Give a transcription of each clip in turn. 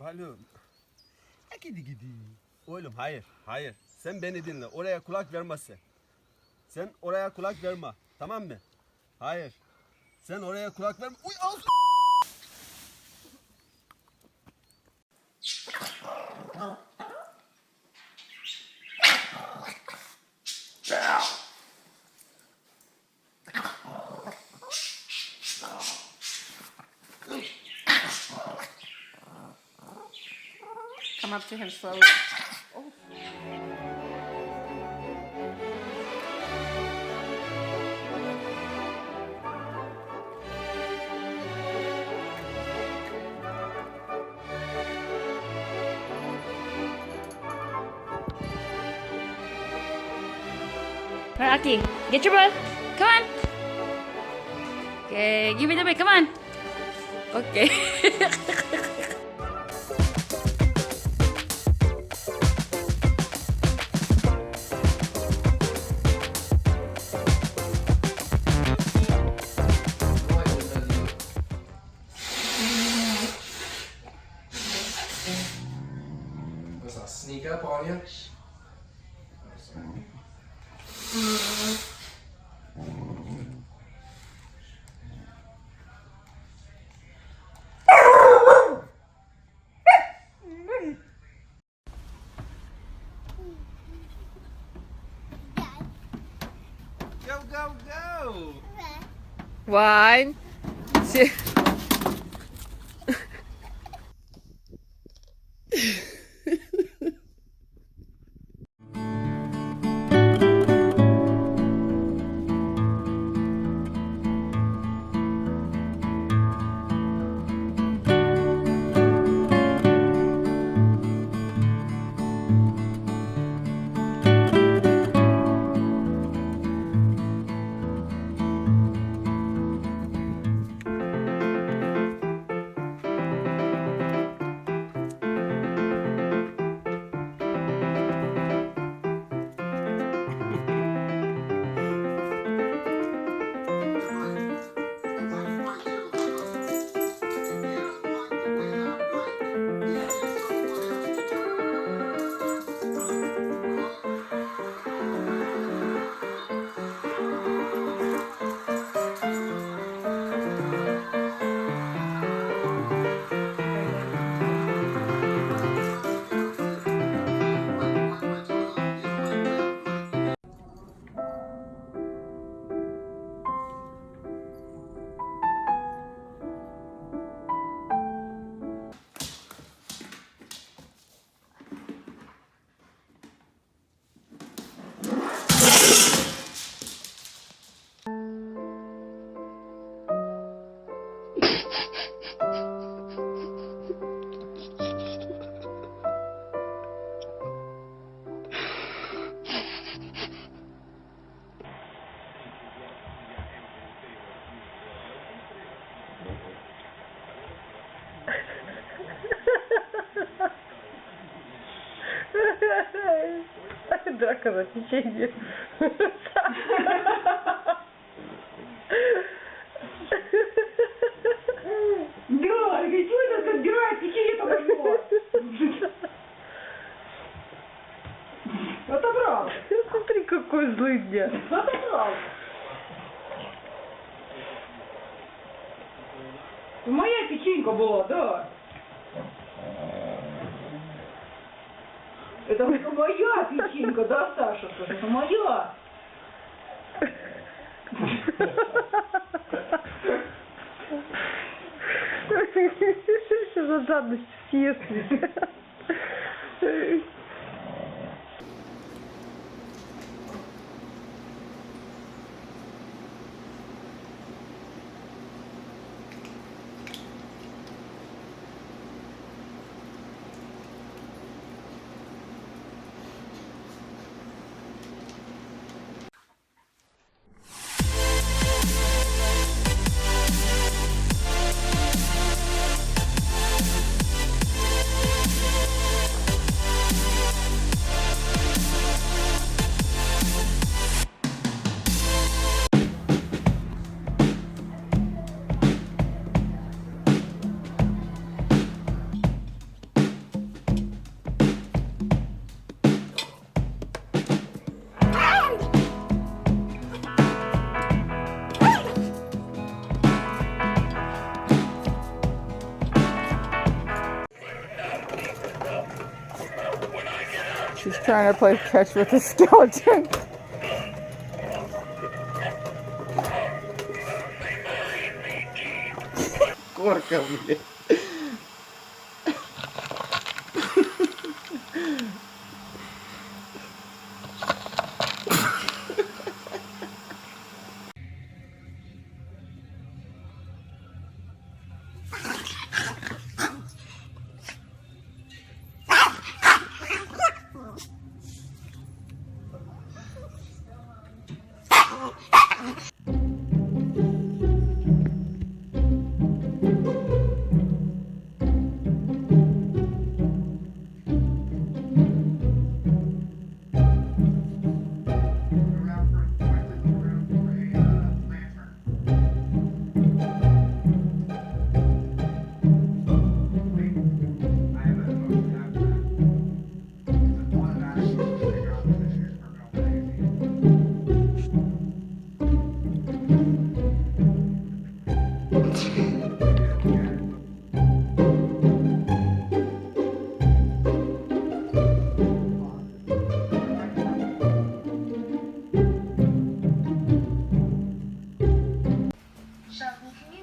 Balım. Gidi gidi. Oğlum hayır, hayır. Sen beni dinle. Oraya kulak vermezsin. Sen oraya kulak verme. Tamam mı? Hayır. Sen oraya kulak verme. Uy al. Come up to him slowly. Oh. Right, Aki, get your breath. Come on. Okay, give me the mic. Come on. Okay. Sneak up on you. Go go go. One, two. Драка на течение. Да, ведь что это собирает течение пошло? Отобрал. Смотри, какой злый дня. Отобрал. Моя печенька была, да. Это моя печенька, да, Саша? Это моя. Что за жадность съест? trying to play catch with the skeleton. Korka bile.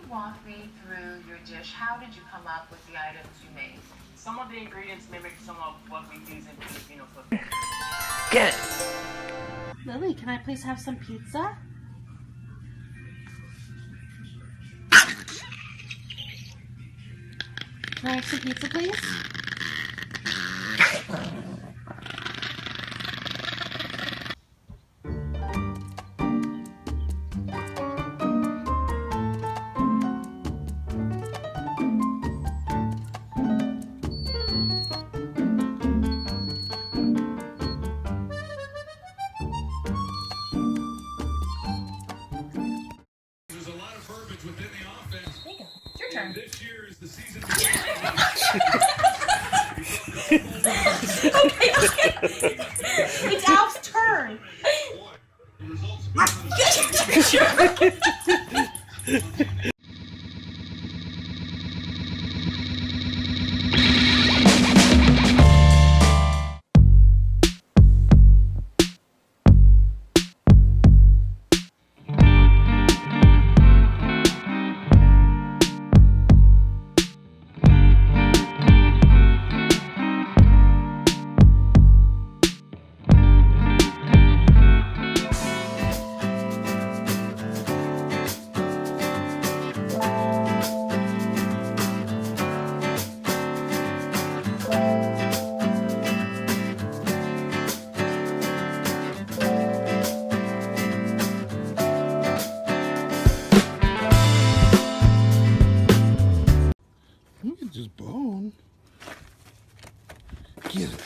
Walk me through your dish. How did you come up with the items you made? Some of the ingredients mimic some of what we use in Filipino cooking. Get it! Lily, can I please have some pizza? Can I have some pizza, please? Within the offense. It's your turn. This year is the season. Okay. It's Alf's turn. Look at this bone. Get it.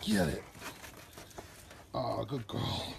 Get it. Oh, good girl.